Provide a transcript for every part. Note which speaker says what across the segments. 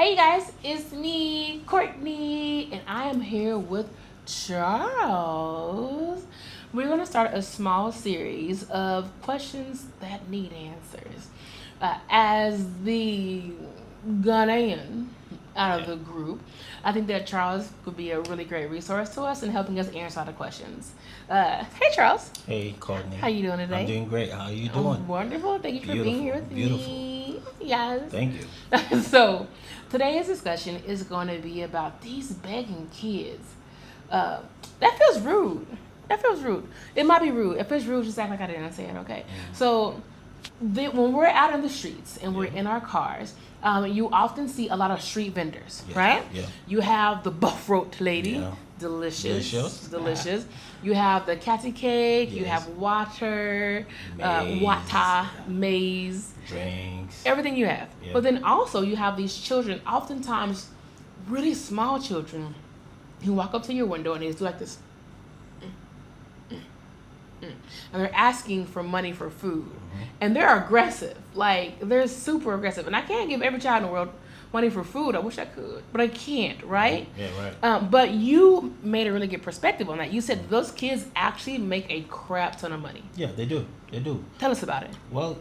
Speaker 1: Hey guys, it's me, Courtney, and I am here with Charles. We're going to start a small series of questions that need answers. As the Ghanaian out of the group, I think that Charles could be a really great resource to us in helping us answer all the questions. Hey Charles,
Speaker 2: Hey, Courtney.
Speaker 1: how you doing today?
Speaker 2: I'm doing great. How are you
Speaker 1: I'm
Speaker 2: doing?
Speaker 1: wonderful. Thank you for being here with
Speaker 2: Beautiful.
Speaker 1: me. Yes.
Speaker 2: Thank you.
Speaker 1: So, today's discussion is going to be about these begging kids. That feels rude. That feels rude. It might be rude. If it's rude, just act like I didn't say it, okay? So, when we're out in the streets and we're in our cars, you often see a lot of street vendors, right?
Speaker 2: Yeah.
Speaker 1: You have the buff roast lady,
Speaker 2: Yeah.
Speaker 1: delicious. You have the catty cake. You
Speaker 2: Yes.
Speaker 1: have water,
Speaker 2: Maize.
Speaker 1: wata, maize,
Speaker 2: Drinks.
Speaker 1: everything you have.
Speaker 2: Yeah.
Speaker 1: But then also you have these children, oftentimes really small children, who walk up to your window and they do like this. And they're asking for money for food. And they're aggressive. Like, they're super aggressive. And I can't give every child in the world money for food. I wish I could. But I can't, right?
Speaker 2: Yeah, right.
Speaker 1: But you made a really good perspective on that. You said those kids actually make a crap ton of money.
Speaker 2: Yeah, they do. They do.
Speaker 1: Tell us about it.
Speaker 2: Well,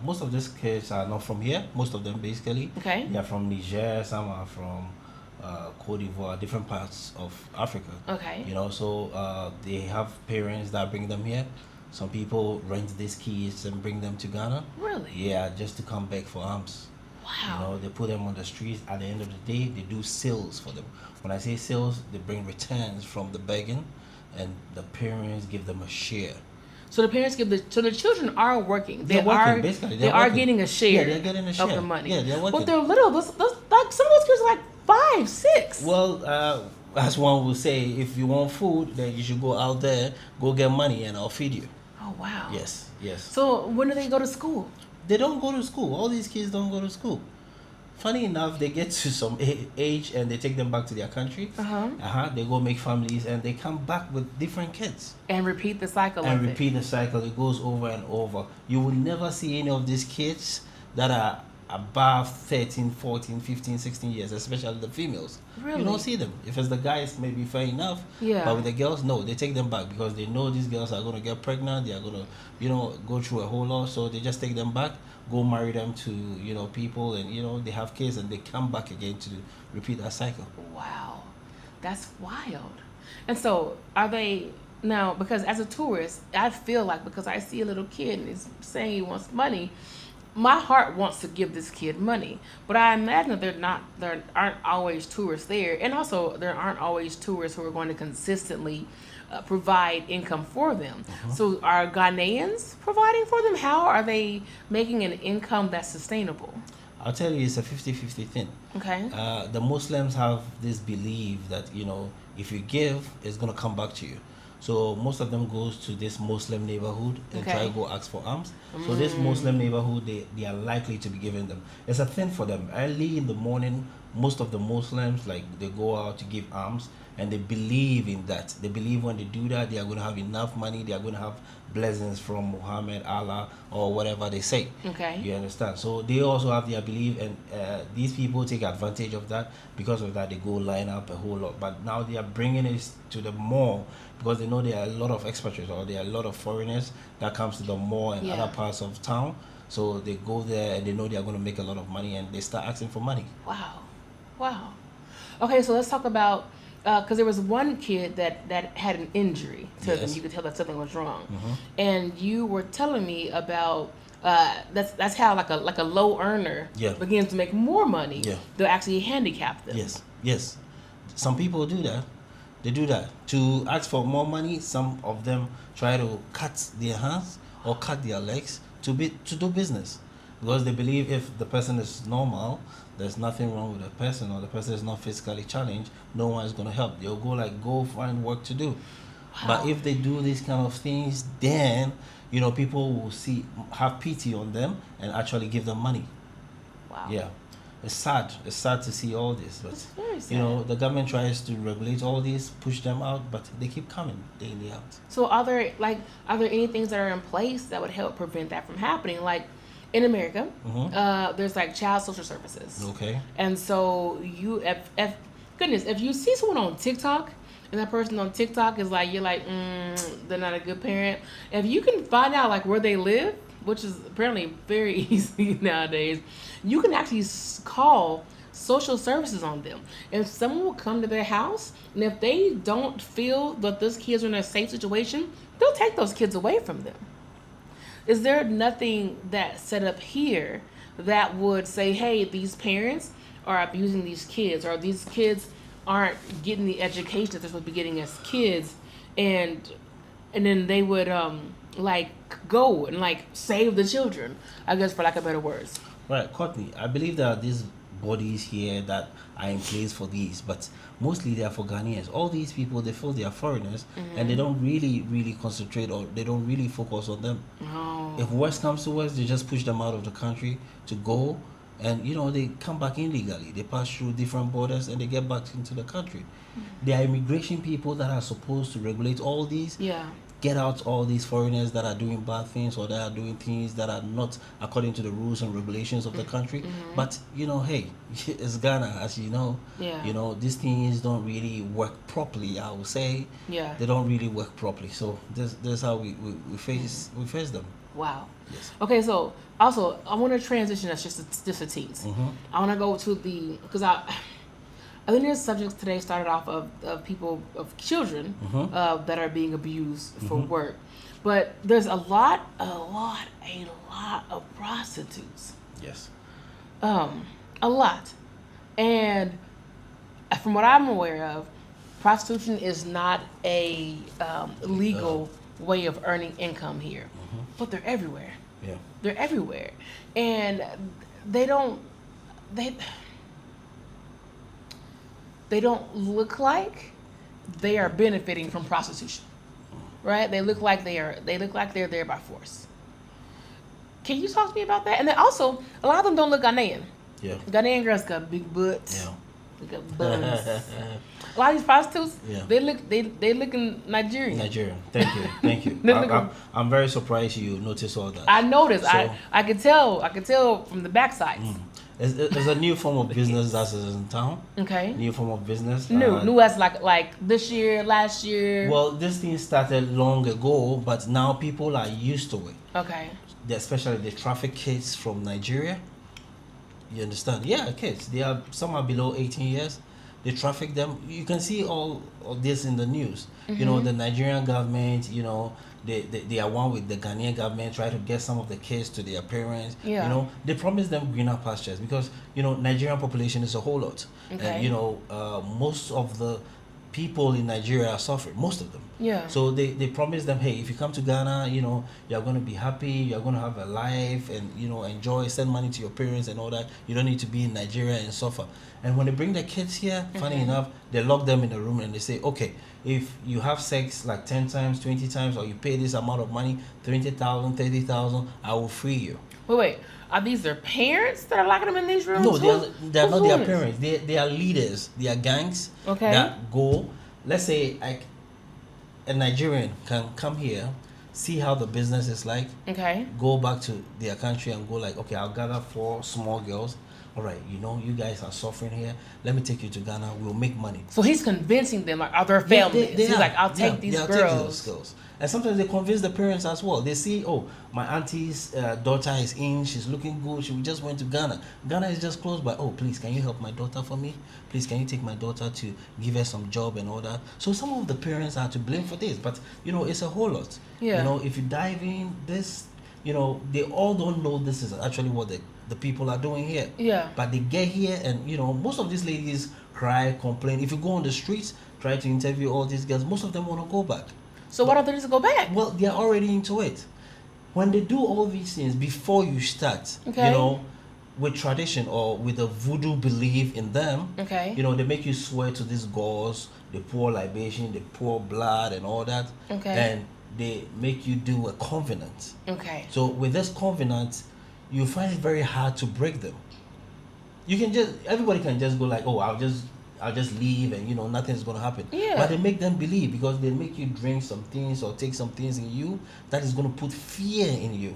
Speaker 2: most of these kids are not from here. Most of them, basically.
Speaker 1: Okay.
Speaker 2: They are from Niger. Some are from Cote d'Ivoire, different parts of Africa.
Speaker 1: Okay.
Speaker 2: You know, so they have parents that bring them here. Some people rent these kids and bring them to Ghana.
Speaker 1: Really?
Speaker 2: Yeah, just to come back for arms.
Speaker 1: Wow.
Speaker 2: You know, they put them on the streets. At the end of the day, they do sales for them. When I say sales, they bring returns from the begging, and the parents give them a share.
Speaker 1: So the parents give so the children are working.
Speaker 2: They're working, basically.
Speaker 1: They are getting a share.
Speaker 2: Yeah, they're getting a share
Speaker 1: of the money.
Speaker 2: Yeah, they're working.
Speaker 1: But they're little. Those like some of those kids are like 5, 6.
Speaker 2: Well, as one will say, if you want food, then you should go out there, go get money, and I'll feed you.
Speaker 1: Oh wow.
Speaker 2: Yes.
Speaker 1: So when do they go to school?
Speaker 2: They don't go to school. All these kids don't go to school. Funny enough, they get to some age and they take them back to their country. They go make families and they come back with different kids.
Speaker 1: And repeat the cycle
Speaker 2: And
Speaker 1: of
Speaker 2: repeat the cycle. It goes over and over. You will never see any of these kids that are above 13, 14, 15, 16 years, especially the females.
Speaker 1: Really?
Speaker 2: You don't see them. If it's the guys, maybe fair enough.
Speaker 1: Yeah.
Speaker 2: But with the girls, no, they take them back because they know these girls are going to get pregnant. They are going to, go through a whole lot. So they just take them back, go marry them to, people, and, they have kids and they come back again to repeat that cycle.
Speaker 1: Wow. That's wild. And so are they now, because as a tourist, I feel like because I see a little kid and he's saying he wants money, my heart wants to give this kid money, but I imagine that there aren't always tourists there, and also there aren't always tourists who are going to consistently provide income for them. So are Ghanaians providing for them? How are they making an income that's sustainable?
Speaker 2: I'll tell you, it's a 50-50 thing.
Speaker 1: Okay.
Speaker 2: The Muslims have this belief that, if you give, it's going to come back to you. So most of them goes to this Muslim neighborhood and try to go ask for alms. So this Muslim neighborhood, they are likely to be giving them. It's a thing for them. Early in the morning, most of the Muslims, they go out to give alms, and they believe in that. They believe when they do that, they are going to have enough money. They are going to have blessings from Muhammad, Allah, or whatever they say.
Speaker 1: Okay.
Speaker 2: You understand? So they also have their belief, and these people take advantage of that. Because of that, they go line up a whole lot. But now they are bringing it to the mall because they know there are a lot of expatriates or there are a lot of foreigners that comes to the mall and other parts of town. So they go there and they know they are going to make a lot of money, and they start asking for money.
Speaker 1: Wow. Okay, so let's talk about, because there was one kid that had an injury to them. You could tell that something was wrong. And you were telling me about that's how like a low earner begins to make more money. They'll actually handicap them.
Speaker 2: Yes. Some people do that. They do that to ask for more money. Some of them try to cut their hands or cut their legs to do business, because they believe if the person is normal, there's nothing wrong with the person, or the person is not physically challenged, no one is going to help. They'll go find work to do. Wow. But if they do these kind of things, then people will have pity on them and actually give them money.
Speaker 1: Wow.
Speaker 2: Yeah. It's sad. It's sad to see all this, but
Speaker 1: it's very sad.
Speaker 2: The government tries to regulate all this, push them out, but they keep coming day in day out.
Speaker 1: So are there any things that are in place that would help prevent that from happening? Like, in America,
Speaker 2: Mm-hmm.
Speaker 1: there's like child social services.
Speaker 2: Okay.
Speaker 1: And so if you see someone on TikTok and that person on TikTok is like, you're like, they're not a good parent. If you can find out like where they live, which is apparently very easy nowadays, you can actually call social services on them. And someone will come to their house, and if they don't feel that those kids are in a safe situation, they'll take those kids away from them. Is there nothing that's set up here that would say, hey, these parents are abusing these kids, or these kids aren't getting the education that they're supposed to be getting as kids, and then they would like go and like save the children, I guess, for lack of better words.
Speaker 2: Right, Courtney. I believe there are these bodies here that are in place for these, but mostly they are for Ghanaians. All these people, they feel they are foreigners, and they don't really concentrate, or they don't really focus on them.
Speaker 1: Oh.
Speaker 2: If worst comes to worst, they just push them out of the country to go, and they come back illegally. They pass through different borders and they get back into the country. There are immigration people that are supposed to regulate all these,
Speaker 1: Yeah.
Speaker 2: get out all these foreigners that are doing bad things, or that are doing things that are not according to the rules and regulations of the country. But hey, it's Ghana, as you know.
Speaker 1: Yeah.
Speaker 2: These things don't really work properly, I would say.
Speaker 1: Yeah.
Speaker 2: They don't really work properly. So this how we face them.
Speaker 1: Wow.
Speaker 2: Yes.
Speaker 1: Okay, so also I want to transition us just a teens. I want to go to because I think this subject today started off of people, of children that are being abused for work, but there's a lot of prostitutes.
Speaker 2: Yes.
Speaker 1: A lot, and from what I'm aware of, prostitution is not a legal way of earning income here, but they're everywhere.
Speaker 2: Yeah.
Speaker 1: They're everywhere, and they don't look like they are benefiting from prostitution, right? They look like they're there by force. Can you talk to me about that? And then also, a lot of them don't look Ghanaian.
Speaker 2: Yeah.
Speaker 1: Ghanaian girls got big butts.
Speaker 2: Yeah.
Speaker 1: They got buns. A lot of these prostitutes,
Speaker 2: Yeah.
Speaker 1: they looking Nigerian.
Speaker 2: Nigerian. Thank you. I'm very surprised you noticed all that.
Speaker 1: I noticed.
Speaker 2: So,
Speaker 1: I could tell from the backside.
Speaker 2: There's a new form of business that is in town.
Speaker 1: Okay.
Speaker 2: New form of business.
Speaker 1: New as like this year, last year.
Speaker 2: Well, this thing started long ago, but now people are used to it.
Speaker 1: Okay.
Speaker 2: Especially the traffic kids from Nigeria. You understand? Yeah, kids. Some are below 18 years. They traffic them. You can see all of this in the news. The Nigerian government, they are one with the Ghanaian government, try to get some of the kids to their parents.
Speaker 1: Yeah.
Speaker 2: They promise them greener pastures because, Nigerian population is a whole lot.
Speaker 1: Okay.
Speaker 2: And, most of the people in Nigeria are suffering, most of them.
Speaker 1: Yeah.
Speaker 2: So they promise them, hey, if you come to Ghana, you're going to be happy, you're going to have a life and, enjoy, send money to your parents and all that. You don't need to be in Nigeria and suffer. And when they bring their kids here, funny enough, they lock them in a room and they say, okay, if you have sex like 10 times, 20 times, or you pay this amount of money, 20,000, 30,000, I will free you.
Speaker 1: Wait. Are these their parents that are locking them in these rooms?
Speaker 2: No, they are not their parents. They are leaders. They are gangs that go. Let's say a Nigerian can come here, see how the business is like.
Speaker 1: Okay.
Speaker 2: Go back to their country and go like, okay, I'll gather 4 small girls. All right, you guys are suffering here. Let me take you to Ghana. We'll make money.
Speaker 1: So he's convincing them, like, other families. He's like, I'll take these girls.
Speaker 2: And sometimes they convince the parents as well. They see, oh, my auntie's daughter is in. She's looking good. She just went to Ghana. Ghana is just close by. Oh, please, can you help my daughter for me? Please, can you take my daughter to give her some job and all that? So some of the parents are to blame for this. But, it's a whole lot.
Speaker 1: Yeah.
Speaker 2: If you dive in, this, they all don't know this is actually what the people are doing here.
Speaker 1: Yeah.
Speaker 2: But they get here and, most of these ladies cry, complain. If you go on the streets, try to interview all these girls, most of them want to go back.
Speaker 1: So why don't they just go back?
Speaker 2: Well, they're already into it. When they do all these things before you start, with tradition or with a voodoo belief in them,
Speaker 1: okay,
Speaker 2: they make you swear to these gods, they pour libation, they pour blood and all that.
Speaker 1: Okay.
Speaker 2: And they make you do a covenant.
Speaker 1: Okay.
Speaker 2: So with this covenant, you find it very hard to break them. Everybody can just go like, oh, I'll just leave and nothing's gonna happen.
Speaker 1: Yeah.
Speaker 2: But they make them believe because they make you drink some things or take some things in you that is gonna put fear in you.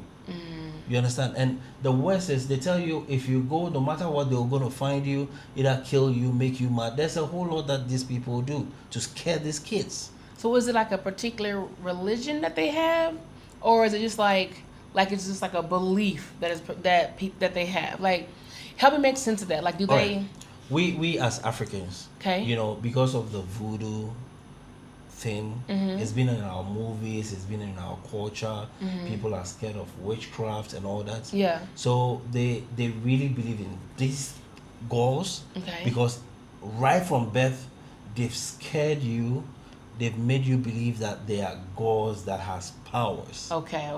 Speaker 2: You understand? And the worst is they tell you if you go, no matter what, they're going to find you, either kill you, make you mad. There's a whole lot that these people do to scare these kids.
Speaker 1: So is it like a particular religion that they have, or is it just like it's just like a belief that they have? Like, help me make sense of that. Like, do they?
Speaker 2: Right. We as Africans,
Speaker 1: Okay.
Speaker 2: you know, because of the voodoo thing, it's been in our movies, it's been in our culture. People are scared of witchcraft and all that.
Speaker 1: Yeah.
Speaker 2: So they really believe in these gods
Speaker 1: Okay.
Speaker 2: because right from birth they've scared you. They've made you believe that they are gods that has powers.
Speaker 1: Okay.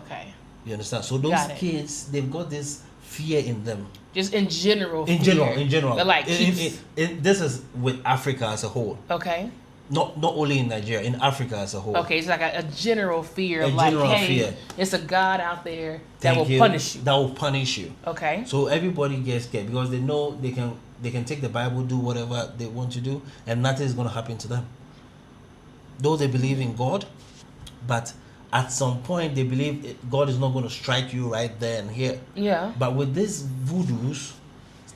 Speaker 2: You understand? So those
Speaker 1: Got it.
Speaker 2: kids, they've got this fear in them.
Speaker 1: Just in general.
Speaker 2: In general.
Speaker 1: But like keeps.
Speaker 2: This is with Africa as a whole.
Speaker 1: Okay.
Speaker 2: Not only in Nigeria, in Africa as a whole.
Speaker 1: Okay, it's like a general fear
Speaker 2: A
Speaker 1: of like,
Speaker 2: general
Speaker 1: hey,
Speaker 2: fear.
Speaker 1: it's a God out there that
Speaker 2: Thank
Speaker 1: will
Speaker 2: you.
Speaker 1: punish you.
Speaker 2: That will punish you.
Speaker 1: Okay.
Speaker 2: So everybody gets scared because they know they can take the Bible, do whatever they want to do, and nothing is going to happen to them. Though they believe in God, but at some point they believe God is not going to strike you right there and here.
Speaker 1: Yeah.
Speaker 2: But with these voodoos,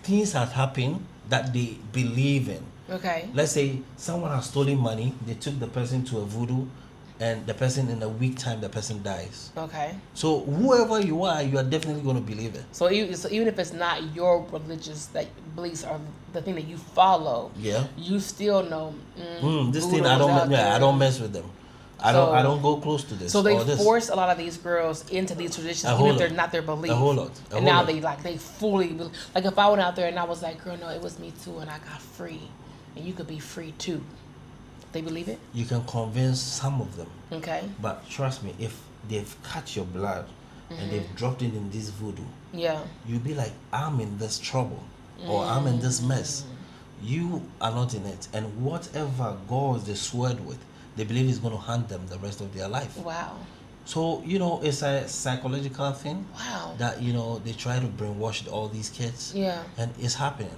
Speaker 2: things have happened that they believe in.
Speaker 1: Okay.
Speaker 2: Let's say someone has stolen money, they took the person to a voodoo, and the person in a week time, the person dies.
Speaker 1: Okay.
Speaker 2: So whoever you are definitely going to believe it.
Speaker 1: So even if it's not your religious beliefs or the thing that you follow,
Speaker 2: Yeah.
Speaker 1: you still know.
Speaker 2: This
Speaker 1: voodoo
Speaker 2: thing
Speaker 1: is out
Speaker 2: I
Speaker 1: there.
Speaker 2: don't mess with them. I don't go close to this.
Speaker 1: So they
Speaker 2: or this.
Speaker 1: force a lot of these girls into these traditions,
Speaker 2: A
Speaker 1: even
Speaker 2: whole
Speaker 1: if they're
Speaker 2: lot.
Speaker 1: not their belief.
Speaker 2: A whole lot.
Speaker 1: And now they fully like if I went out there and I was like, girl, no, it was me too, and I got free, and you could be free too. They believe it.
Speaker 2: You can convince some of them.
Speaker 1: Okay.
Speaker 2: But trust me, if they've cut your blood and they've dropped it in this voodoo,
Speaker 1: Yeah.
Speaker 2: you'll be like, I'm in this trouble or I'm in this mess. You are not in it. And whatever gods they sweared with, they believe is going to haunt them the rest of their life.
Speaker 1: Wow.
Speaker 2: So, it's a psychological thing
Speaker 1: Wow.
Speaker 2: that, they try to brainwash all these kids.
Speaker 1: Yeah.
Speaker 2: And it's happening.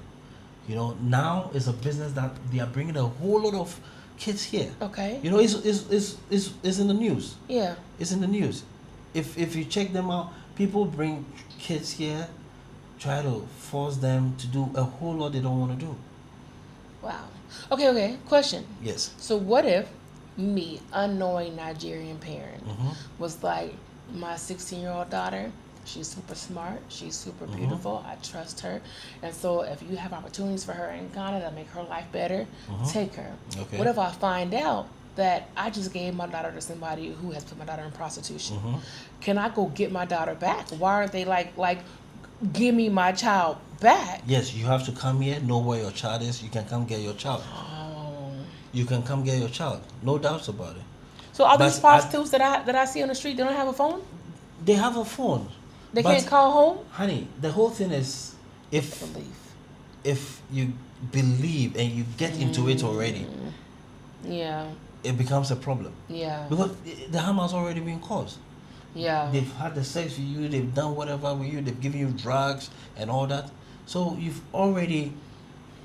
Speaker 2: Now it's a business that they are bringing a whole lot of kids here.
Speaker 1: Okay.
Speaker 2: It's in the news.
Speaker 1: Yeah.
Speaker 2: It's in the news. If you check them out, people bring kids here, try to force them to do a whole lot they don't want to do.
Speaker 1: Wow. Okay. Question.
Speaker 2: Yes.
Speaker 1: So what if me, unknowing Nigerian parent, was like, my 16-year-old daughter, she's super smart, she's super beautiful, I trust her, and so if you have opportunities for her in Ghana that make her life better, take her.
Speaker 2: Okay.
Speaker 1: What if I find out that I just gave my daughter to somebody who has put my daughter in prostitution? Can I go get my daughter back? Why aren't they like give me my child back?
Speaker 2: Yes, you have to come here, know where your child is. You can come get your child. You can come get your child. No doubts about it.
Speaker 1: So all
Speaker 2: But
Speaker 1: these prostitutes that I see on the street, they don't have a phone?
Speaker 2: They have a phone.
Speaker 1: They
Speaker 2: But,
Speaker 1: can't call home?
Speaker 2: honey, the whole thing is if you believe and you get into it already,
Speaker 1: Yeah.
Speaker 2: it becomes a problem.
Speaker 1: Yeah.
Speaker 2: Because the harm has already been caused.
Speaker 1: Yeah.
Speaker 2: They've had the sex with you, they've done whatever with you, they've given you drugs and all that. So you've already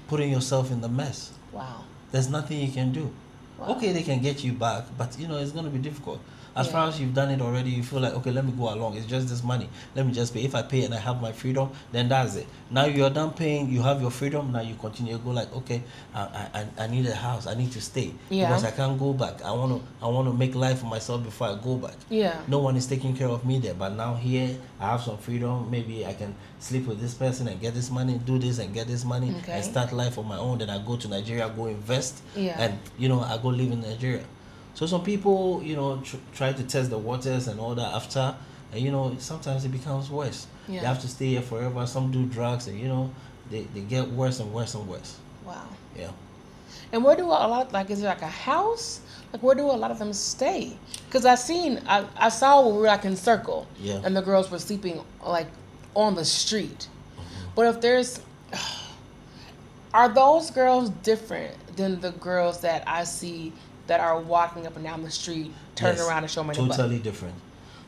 Speaker 2: putting yourself in the mess.
Speaker 1: Wow.
Speaker 2: There's nothing you can do.
Speaker 1: Wow.
Speaker 2: Okay, they can get you back, but it's going to be difficult. As
Speaker 1: Yeah.
Speaker 2: far as you've done it already, you feel like, okay, let me go along. It's just this money. Let me just pay. If I pay and I have my freedom, then that's it. Now you're done paying, you have your freedom. Now you continue to go like, okay, I need a house. I need to stay
Speaker 1: Yeah.
Speaker 2: because I can't go back. I want to make life for myself before I go back.
Speaker 1: Yeah.
Speaker 2: No one is taking care of me there. But now here, I have some freedom. Maybe I can sleep with this person and get this money, do this and get this money,
Speaker 1: Okay.
Speaker 2: and start life on my own. Then I go to Nigeria, go invest,
Speaker 1: Yeah.
Speaker 2: and I go live in Nigeria. So some people, try to test the waters and all that after, and sometimes it becomes worse.
Speaker 1: Yeah.
Speaker 2: They have to stay here forever. Some do drugs, and they get worse and worse and worse.
Speaker 1: Wow.
Speaker 2: Yeah.
Speaker 1: And where do a lot is it like a house? Like where do a lot of them stay? Because I saw when we were like in circle,
Speaker 2: Yeah.
Speaker 1: and the girls were sleeping like on the street. But if there's, are those girls different than the girls that I see that are walking up and down the street, turning
Speaker 2: Yes,
Speaker 1: around and showing my butt?
Speaker 2: totally different.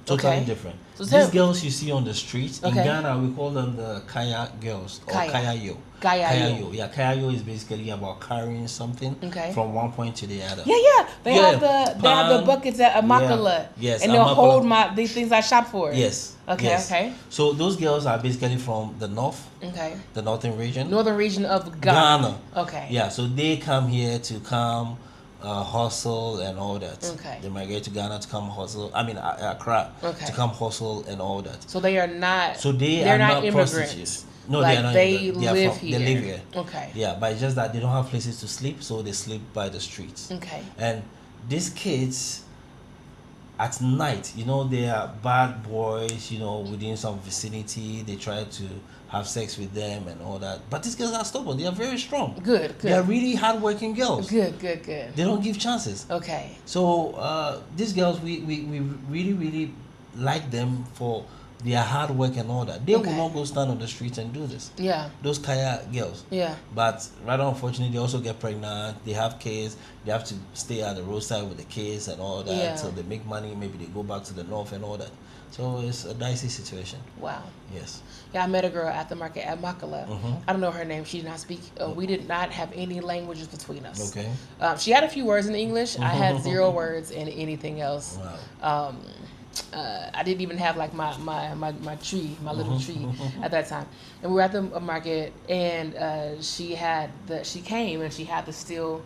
Speaker 2: Totally
Speaker 1: Okay.
Speaker 2: different.
Speaker 1: So
Speaker 2: These girls you see on the streets in
Speaker 1: Okay.
Speaker 2: Ghana, we call them the kaya girls or
Speaker 1: Kaya.
Speaker 2: kayayo.
Speaker 1: Kayayo.
Speaker 2: Yeah, kayayo is basically about carrying something
Speaker 1: Okay.
Speaker 2: from one point to the other.
Speaker 1: Yeah. They
Speaker 2: Yeah,
Speaker 1: have the
Speaker 2: pan,
Speaker 1: buckets at Amakala.
Speaker 2: yeah, yes,
Speaker 1: And they'll
Speaker 2: Amakala.
Speaker 1: hold these things I shop for.
Speaker 2: Yes.
Speaker 1: Okay,
Speaker 2: yes.
Speaker 1: okay.
Speaker 2: So those girls are basically from the north,
Speaker 1: Okay.
Speaker 2: the northern region.
Speaker 1: Northern region of Ghana. Okay.
Speaker 2: Yeah, so they come here to come hustle and all that.
Speaker 1: Okay.
Speaker 2: They migrate to Ghana to come hustle. I mean, Accra
Speaker 1: Okay.
Speaker 2: to come hustle and all that.
Speaker 1: So they are not.
Speaker 2: So
Speaker 1: they're
Speaker 2: are
Speaker 1: not
Speaker 2: prostitutes.
Speaker 1: immigrants.
Speaker 2: No,
Speaker 1: like
Speaker 2: they are not.
Speaker 1: they
Speaker 2: immigrants.
Speaker 1: live here.
Speaker 2: They live here.
Speaker 1: Okay.
Speaker 2: Yeah, but it's just that they don't have places to sleep, so they sleep by the streets.
Speaker 1: Okay.
Speaker 2: And these kids, at night, they are bad boys. Within some vicinity, they try to have sex with them and all that. But these girls are stubborn. They are very strong.
Speaker 1: Good.
Speaker 2: They are really hardworking girls.
Speaker 1: Good.
Speaker 2: They don't give chances.
Speaker 1: Okay.
Speaker 2: So these girls, we really, really like them for their hard work and all that. They will not go stand on the streets and do this.
Speaker 1: Yeah.
Speaker 2: Those kaya girls.
Speaker 1: Yeah.
Speaker 2: But rather unfortunately, they also get pregnant. They have kids. They have to stay at the roadside with the kids and all that.
Speaker 1: Yeah.
Speaker 2: So they make money. Maybe they go back to the north and all that. So it's a dicey situation.
Speaker 1: Wow.
Speaker 2: Yes.
Speaker 1: Yeah, I met a girl at the market at Makala.
Speaker 2: Mhm.
Speaker 1: I don't know her name. She did not speak. We did not have any languages between us.
Speaker 2: Okay.
Speaker 1: She had a few words in English. I had 0 words in anything else.
Speaker 2: Wow.
Speaker 1: I didn't even have like my tree, my little tree at that time. And we were at the market, and she came and she had the steel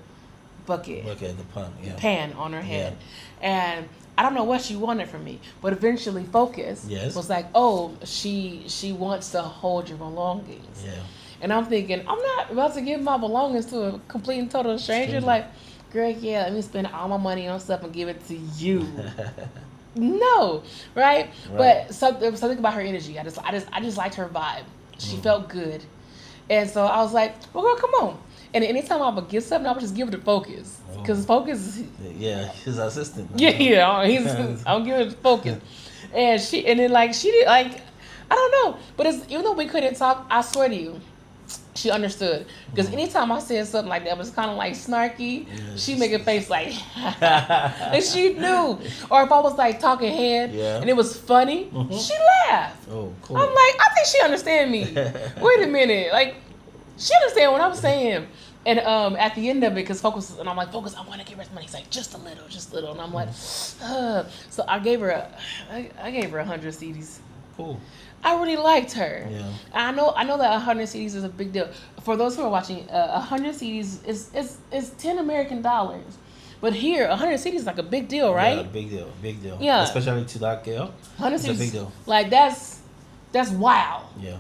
Speaker 1: bucket
Speaker 2: Okay, the pan. Yeah.
Speaker 1: pan on her head, and I don't know what she wanted from me, but eventually Focus
Speaker 2: Yes.
Speaker 1: was like, oh, she wants to hold your belongings.
Speaker 2: Yeah.
Speaker 1: And I'm thinking, I'm not about to give my belongings to a complete and total stranger. Like, girl, yeah, let me spend all my money on stuff and give it to you. No, right? But there was something about her energy. I just liked her vibe. She felt good, and so I was like, well, girl, come on. And anytime I would get something, I would just give it to Focus, because Focus.
Speaker 2: Yeah, his assistant.
Speaker 1: I'll give it to Focus, and she did like I don't know, but even though we couldn't talk, I swear to you, she understood. Because anytime I said something like that was kind of like snarky, she'd make a face like, and she knew. Or if I was like talking head and it was funny, she laughed.
Speaker 2: Oh, cool.
Speaker 1: I'm like, I think she understand me. Wait a minute, like she understand what I'm saying. And at the end of it, because Focus, and I'm like, Focus, I want to give her some money. He's like, just a little, and I'm like, so I gave her 100 CDs.
Speaker 2: Cool.
Speaker 1: I really liked her.
Speaker 2: Yeah.
Speaker 1: I know that 100 CDs is a big deal. For those who are watching, 100 CDs is $10 American. But here, 100 CDs is like a big deal, right?
Speaker 2: Yeah, big deal.
Speaker 1: Yeah.
Speaker 2: Especially to that girl.
Speaker 1: 100
Speaker 2: it's
Speaker 1: CDs,
Speaker 2: a big deal.
Speaker 1: like that's wild.
Speaker 2: Yeah.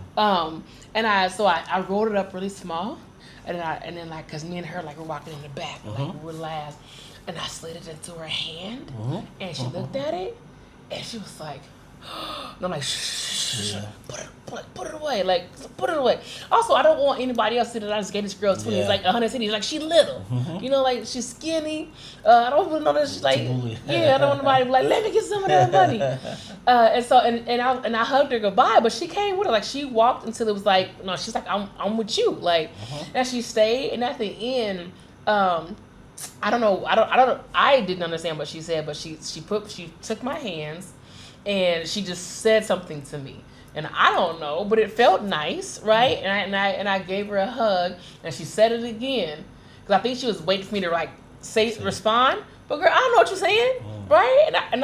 Speaker 1: And I rolled it up really small, and then like, cause me and her like were walking in the back, like we're last, and I slid it into her hand, and she looked at it, and she was like, and I'm like, shh, put it away, like put it away. Also, I don't want anybody else to that I just gave this girl 20. It's like 100 cities, like she little, like she's skinny. I don't even know that she's like, I don't want nobody to be like, let me get some of that money. And I hugged her goodbye, but she came with her, like she walked until it was like, no, she's like, I'm with you, like, and she stayed, and at the end, I don't know, I didn't understand what she said, but she took my hands. And she just said something to me, and I don't know, but it felt nice, right? And I gave her a hug, and she said it again, because I think she was waiting for me to like respond. But girl, I don't know what you're saying, right? And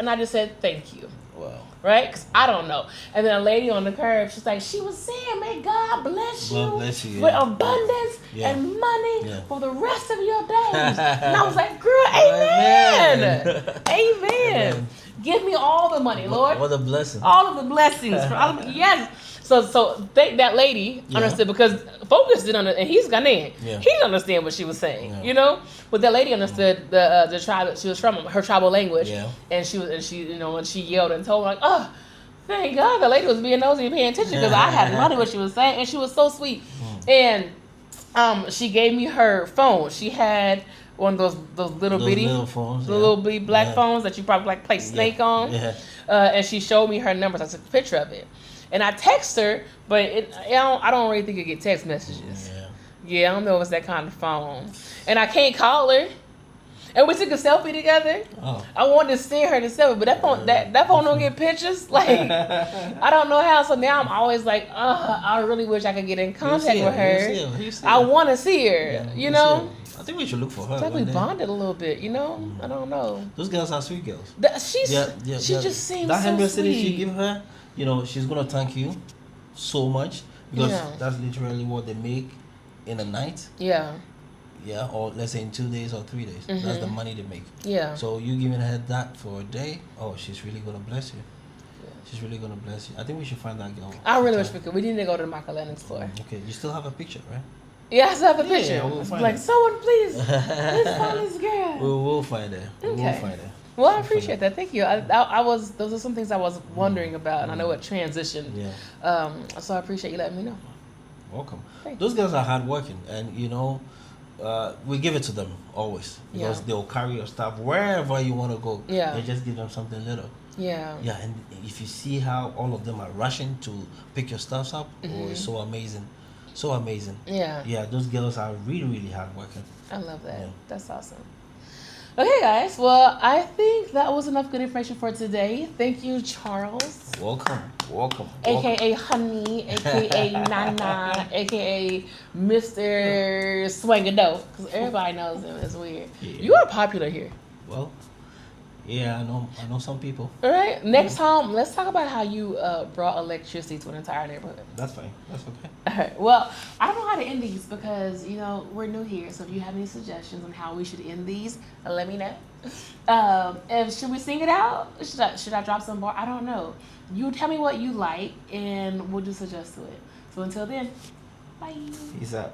Speaker 1: I just said thank you.
Speaker 2: Wow.
Speaker 1: Right? Because I don't know. And then a lady on the curb, she's like, she was saying, may God bless you, with abundance and money for the rest of your days. And I was like, girl, amen. Amen. Give me all the money, Lord.
Speaker 2: What a blessing.
Speaker 1: All of the blessings. Yes. So thank that lady understood, because Focus didn't understand, and he's Ghanaian. Yeah. He didn't understand what she was saying, But that lady understood the tribe that she was from, her tribal language. Yeah. And she when she yelled and told me, like, oh, thank God the lady was being nosy and paying attention, because I had no idea what she was saying, and she was so sweet. And she gave me her phone. She had one of those little bitty
Speaker 2: phones,
Speaker 1: little bitty black phones that you probably like play Snake on. Yeah. And she showed me her numbers. I took a picture of it, and I text her, but I don't really think you get text messages. Yeah, I don't know if it's that kind of phone, and I can't call her. And we took a selfie together.
Speaker 2: Oh.
Speaker 1: I wanted to send her the selfie, but that phone that phone don't get pictures. Like I don't know how. So now I'm always like, I really wish I could get in contact with her.
Speaker 2: You see
Speaker 1: I
Speaker 2: her.
Speaker 1: want to see her.
Speaker 2: Yeah,
Speaker 1: you know.
Speaker 2: I think we should look for her.
Speaker 1: It's like we
Speaker 2: one day.
Speaker 1: bonded a little bit. You know. I don't know.
Speaker 2: Those girls are sweet girls.
Speaker 1: She just seems
Speaker 2: that
Speaker 1: so
Speaker 2: 100
Speaker 1: sweet.
Speaker 2: cities you give her, you know, she's gonna thank you so much because that's literally what they make in a night.
Speaker 1: Yeah.
Speaker 2: Yeah, or let's say in 2 days or 3 days. That's the money they make.
Speaker 1: Yeah.
Speaker 2: So you giving her that for a day, oh, she's really gonna bless you. Yeah. She's really gonna bless you. I think we should find that girl.
Speaker 1: I really wish we could. We need to go to the Michael Lennon store.
Speaker 2: Okay, you still have a picture, right?
Speaker 1: Yeah, I still have a picture.
Speaker 2: Yeah, we'll
Speaker 1: It's
Speaker 2: find
Speaker 1: like,
Speaker 2: it.
Speaker 1: someone please find this girl.
Speaker 2: We'll find her.
Speaker 1: Okay.
Speaker 2: We'll find her.
Speaker 1: Well, I appreciate that. Thank you. I was those are some things I was wondering about, and I know it transitioned.
Speaker 2: Yeah.
Speaker 1: So I appreciate you letting me know.
Speaker 2: Welcome.
Speaker 1: Thank
Speaker 2: Those girls are hardworking, and you know, we give it to them always because they'll carry your stuff wherever you want to go.
Speaker 1: Yeah.
Speaker 2: You just give them something little.
Speaker 1: Yeah.
Speaker 2: Yeah, and if you see how all of them are rushing to pick your stuff up, oh, it's so amazing. So amazing.
Speaker 1: Yeah.
Speaker 2: Yeah, those girls are really, really hardworking.
Speaker 1: I love that.
Speaker 2: Yeah.
Speaker 1: That's awesome. Okay, guys. Well, I think that was enough good information for today. Thank you, Charles.
Speaker 2: Welcome.
Speaker 1: AKA Honey, AKA Nana, AKA Mr. Swangado. Because everybody knows him. It's weird.
Speaker 2: Yeah.
Speaker 1: You are popular here.
Speaker 2: Well, yeah, I know some people.
Speaker 1: All right. Next time, let's talk about how you brought electricity to an entire neighborhood.
Speaker 2: That's fine. That's okay.
Speaker 1: All right. Well, I don't know how to end these because, you know, we're new here. So if you have any suggestions on how we should end these, let me know. And should we sing it out? Should I drop some bar? I don't know. You tell me what you like and we'll just adjust to it. So until then, bye.
Speaker 2: Peace out.